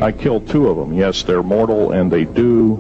I killed 2 of them. Yes, they're mortal and they do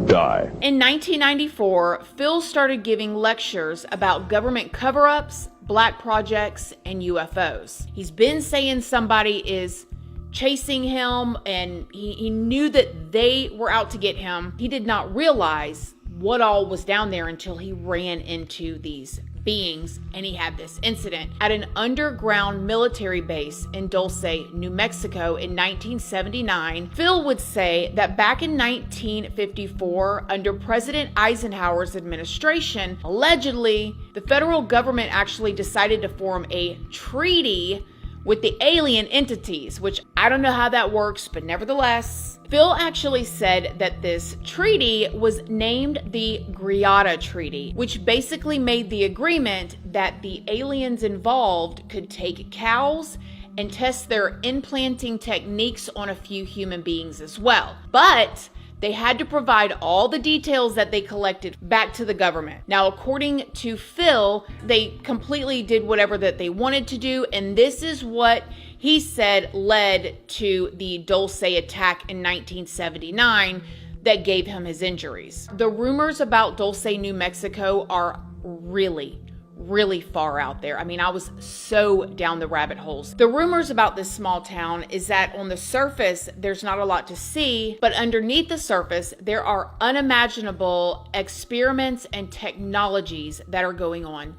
die. In 1994, Phil started giving lectures about government cover-ups, black projects, and UFOs. He's been saying somebody is chasing him, and he knew that they were out to get him. He did not realize what all was down there until he ran into these beings, and he had this incident at an underground military base in Dulce, New Mexico in 1979. Phil would say that back in 1954, under President Eisenhower's administration, allegedly, the federal government actually decided to form a treaty with the alien entities, which I don't know how that works, but nevertheless, Phil actually said that this treaty was named the Greada Treaty, which basically made the agreement that the aliens involved could take cows and test their implanting techniques on a few human beings as well. But they had to provide all the details that they collected back to the government. Now, according to Phil, they completely did whatever that they wanted to do, and this is what he said led to the Dulce attack in 1979 that gave him his injuries. The rumors about Dulce, New Mexico are really far out there. I mean, I was so down the rabbit holes. The rumors about this small town is that on the surface, there's not a lot to see, but underneath the surface, there are unimaginable experiments and technologies that are going on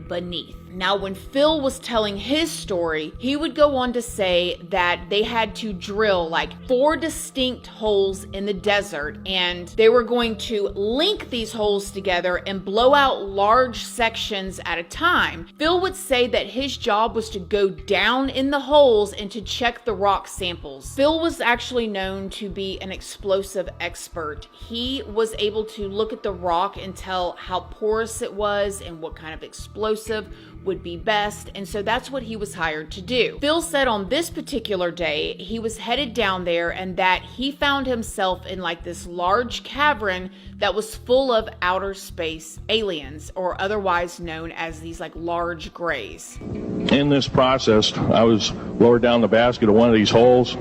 beneath. Now, when Phil was telling his story, he would go on to say that they had to drill like 4 distinct holes in the desert, and they were going to link these holes together and blow out large sections at a time. Phil would say that his job was to go down in the holes and to check the rock samples. Phil was actually known to be an explosive expert. He was able to look at the rock and tell how porous it was and what kind of explosive would be best, and so that's what he was hired to do. Phil said on this particular day, he was headed down there and that he found himself in like this large cavern that was full of outer space aliens, or otherwise known as these like large grays. In this process, I was lowered down the basket of one of these holes,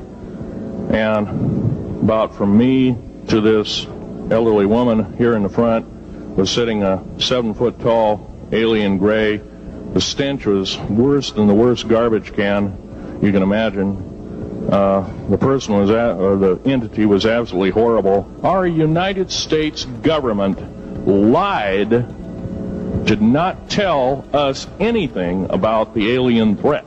and about from me to this elderly woman here in the front was sitting a 7-foot tall alien gray. The stench was worse than the worst garbage can you can imagine. The person was or the entity was absolutely horrible. Our United States government lied, did not tell us anything about the alien threat.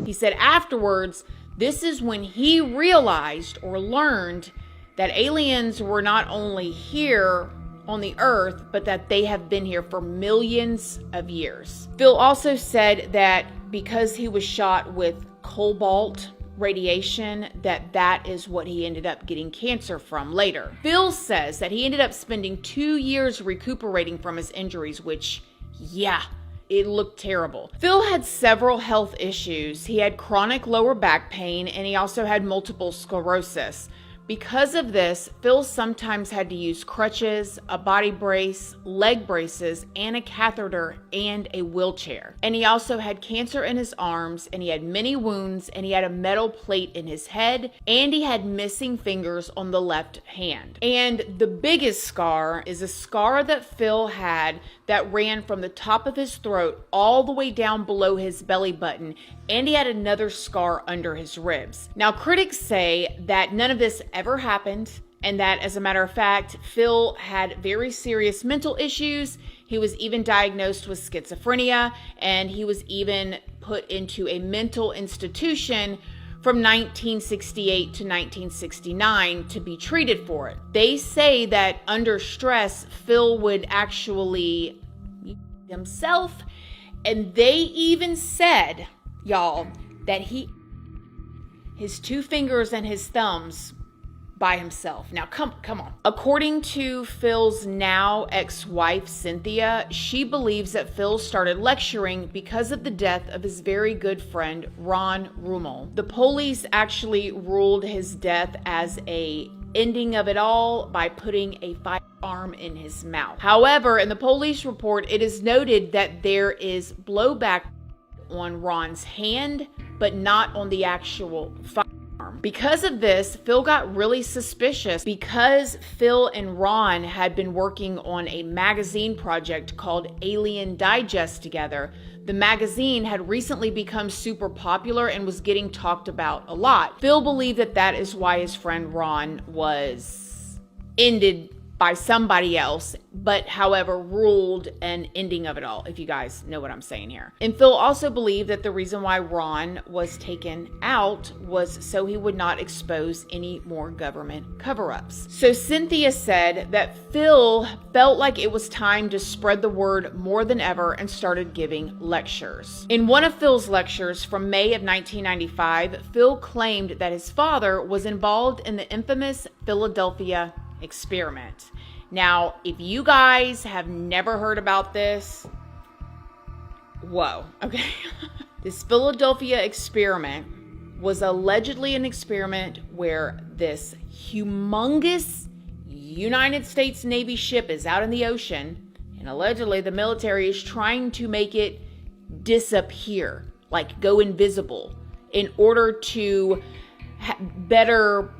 He said afterwards, this is when he realized or learned that aliens were not only here on the earth, but that they have been here for millions of years. Phil also said that because he was shot with cobalt radiation, that is what he ended up getting cancer from later. Phil says that he ended up spending 2 years recuperating from his injuries, which, yeah, it looked terrible. Phil had several health issues. He had chronic lower back pain, and he also had multiple sclerosis. Because of this, Phil sometimes had to use crutches, a body brace, leg braces, and a catheter and a wheelchair. And he also had cancer in his arms, and he had many wounds, and he had a metal plate in his head, and he had missing fingers on the left hand. And the biggest scar is a scar that Phil had that ran from the top of his throat all the way down below his belly button, and he had another scar under his ribs. Now, critics say that none of this ever happened, and that, as a matter of fact, Phil had very serious mental issues. He was even diagnosed with schizophrenia, and he was even put into a mental institution from 1968 to 1969 to be treated for it. They say that under stress, Phil would actually himself, and they even said, y'all, that his 2 fingers and his thumbs by himself. Now, come on. According to Phil's now ex-wife, Cynthia, she believes that Phil started lecturing because of the death of his very good friend, Ron Rummel. The police actually ruled his death as a ending of it all by putting a firearm in his mouth. However, in the police report, it is noted that there is blowback on Ron's hand, but not on the actual firearm. Because of this, Phil got really suspicious because Phil and Ron had been working on a magazine project called Alien Digest together. The magazine had recently become super popular and was getting talked about a lot. Phil believed that that is why his friend Ron was ended by somebody else, but however ruled an ending of it all, if you guys know what I'm saying here. And Phil also believed that the reason why Ron was taken out was so he would not expose any more government cover-ups. So Cynthia said that Phil felt like it was time to spread the word more than ever and started giving lectures. In one of Phil's lectures from May of 1995, Phil claimed that his father was involved in the infamous Philadelphia experiment. Now, if you guys have never heard about this, whoa, okay. This Philadelphia experiment was allegedly an experiment where this humongous United States Navy ship is out in the ocean, and allegedly the military is trying to make it disappear, like go invisible, in order to better,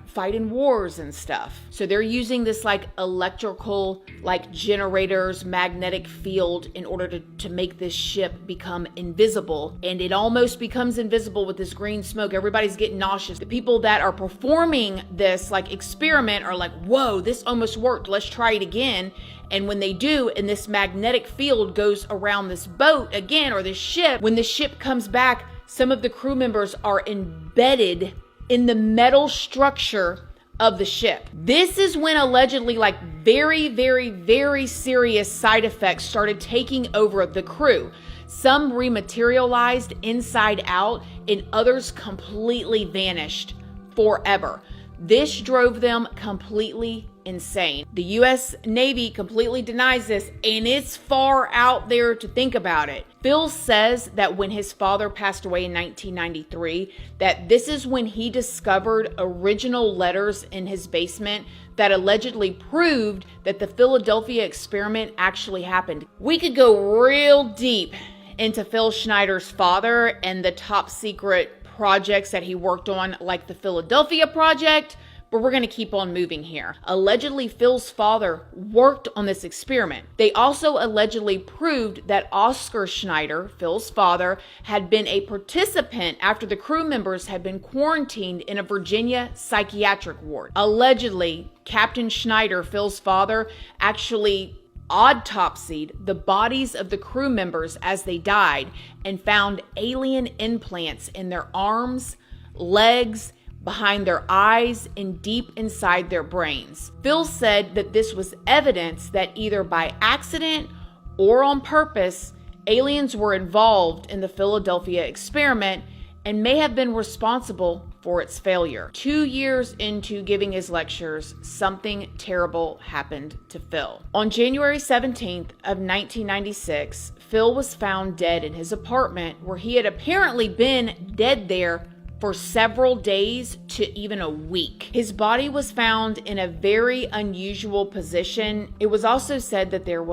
fight in wars and stuff. So they're using this like electrical, like generators, magnetic field in order to make this ship become invisible. And it almost becomes invisible with this green smoke. Everybody's getting nauseous. The people that are performing this like experiment are like, whoa, this almost worked. Let's try it again. And when they do, and this magnetic field goes around this boat again, or this ship, when the ship comes back, some of the crew members are embedded in the metal structure of the ship. This is when allegedly like very, very, very serious side effects started taking over the crew. Some rematerialized inside out and others completely vanished forever. This drove them completely insane. The U.S. Navy completely denies this, and it's far out there to think about it. Phil says that when his father passed away in 1993, that this is when he discovered original letters in his basement that allegedly proved that the Philadelphia experiment actually happened. We could go real deep into Phil Schneider's father and the top secret projects that he worked on, like the Philadelphia project, but we're going to keep on moving here. Allegedly, Phil's father worked on this experiment. They also allegedly proved that Oscar Schneider, Phil's father, had been a participant after the crew members had been quarantined in a Virginia psychiatric ward. Allegedly, Captain Schneider, Phil's father, actually autopsied the bodies of the crew members as they died and found alien implants in their arms, legs, behind their eyes, and deep inside their brains. Phil said that this was evidence that either by accident or on purpose, aliens were involved in the Philadelphia experiment and may have been responsible for its failure. 2 years into giving his lectures, something terrible happened to Phil. On January 17th of 1996, Phil was found dead in his apartment, where he had apparently been dead there for several days to even a week. His body was found in a very unusual position. It was also said that that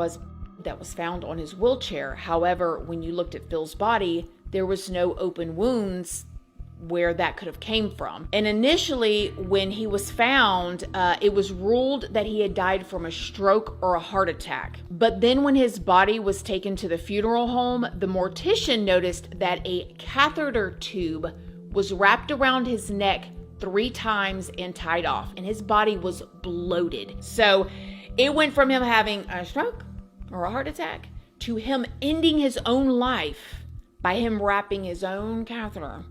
was found on his wheelchair. However, when you looked at Phil's body, there was no open wounds where that could have came from. And initially, when he was found, it was ruled that he had died from a stroke or a heart attack. But then when his body was taken to the funeral home, the mortician noticed that a catheter tube was wrapped around his neck 3 times and tied off, and his body was bloated. So it went from him having a stroke or a heart attack to him ending his own life by him wrapping his own catheter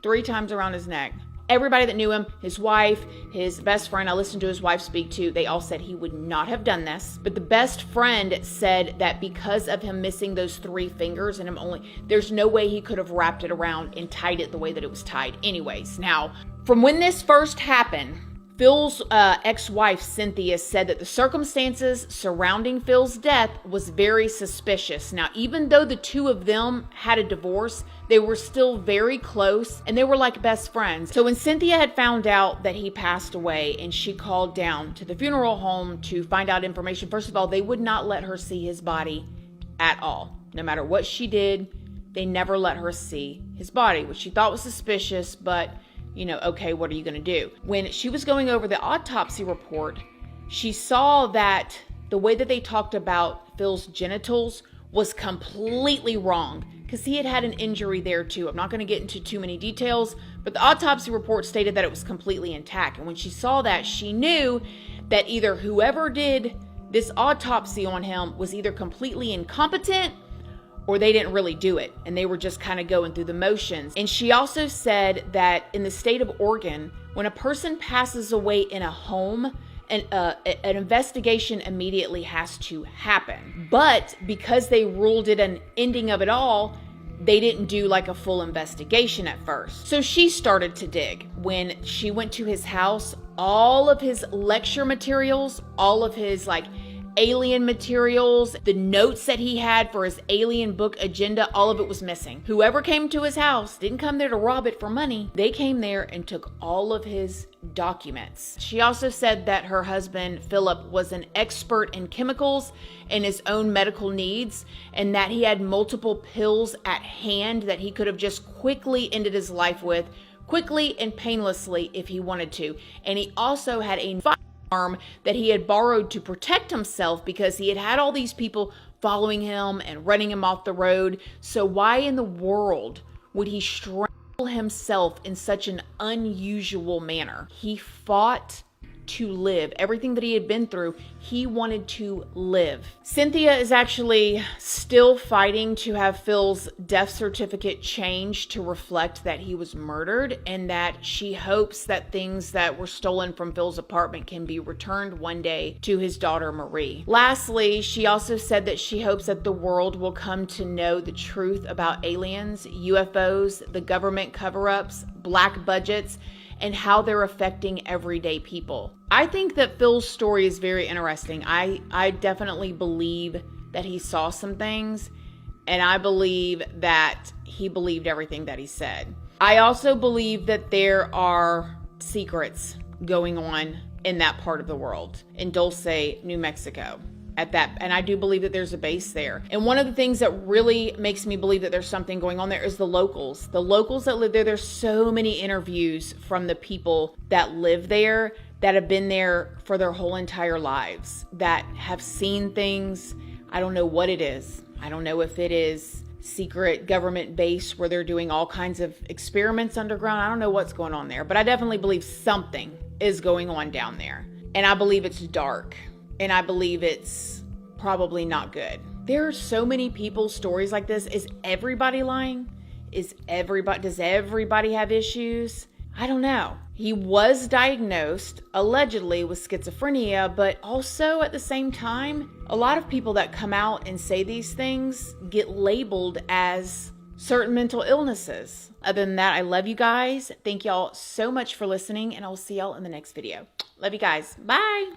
3 times around his neck. Everybody that knew him, his wife, his best friend, I listened to his wife speak too, they all said he would not have done this. But the best friend said that because of him missing those 3 fingers and there's no way he could have wrapped it around and tied it the way that it was tied. Anyways, now, from when this first happened, Phil's ex-wife, Cynthia, said that the circumstances surrounding Phil's death was very suspicious. Now, even though the two of them had a divorce, they were still very close and they were like best friends. So when Cynthia had found out that he passed away and she called down to the funeral home to find out information, first of all, they would not let her see his body at all. No matter what she did, they never let her see his body, which she thought was suspicious, but okay, what are you going to do? When she was going over the autopsy report, she saw that the way that they talked about Phil's genitals was completely wrong, because he had had an injury there too. I'm not going to get into too many details, but the autopsy report stated that it was completely intact. And when she saw that, she knew that either whoever did this autopsy on him was either completely incompetent or they didn't really do it, and they were just kind of going through the motions. And she also said that in the state of Oregon, when a person passes away in a home, an investigation immediately has to happen. But because they ruled it an ending of it all, they didn't do like a full investigation at first. So she started to dig. When she went to his house, all of his lecture materials, all of his alien materials, the notes that he had for his alien book agenda, all of it was missing. Whoever came to his house didn't come there to rob it for money. They came there and took all of his documents. She also said that her husband, Philip, was an expert in chemicals and his own medical needs, and that he had multiple pills at hand that he could have just quickly ended his life with, quickly and painlessly if he wanted to. And he also had a firearm that he had borrowed to protect himself because he had had all these people following him and running him off the road. So why in the world would he strangle himself in such an unusual manner? He fought to live. Everything that he had been through, he wanted to live. Cynthia is actually still fighting to have Phil's death certificate changed to reflect that he was murdered, and that she hopes that things that were stolen from Phil's apartment can be returned one day to his daughter Marie. Lastly, she also said that she hopes that the world will come to know the truth about aliens, UFOs, the government cover-ups, black budgets, and how they're affecting everyday people. I think that Phil's story is very interesting. I definitely believe that he saw some things, and I believe that he believed everything that he said. I also believe that there are secrets going on in that part of the world, in Dulce, New Mexico. And I do believe that there's a base there. And one of the things that really makes me believe that there's something going on there is the locals. The locals that live there, there's so many interviews from the people that live there that have been there for their whole entire lives, that have seen things. I don't know what it is. I don't know if it is secret government base where they're doing all kinds of experiments underground. I don't know what's going on there, but I definitely believe something is going on down there. And I believe it's dark. And I believe it's probably not good. There are so many people's stories like this. Is everybody lying? Does everybody have issues? I don't know. He was diagnosed allegedly with schizophrenia, but also at the same time, a lot of people that come out and say these things get labeled as certain mental illnesses. Other than that, I love you guys. Thank y'all so much for listening, and I will see y'all in the next video. Love you guys. Bye.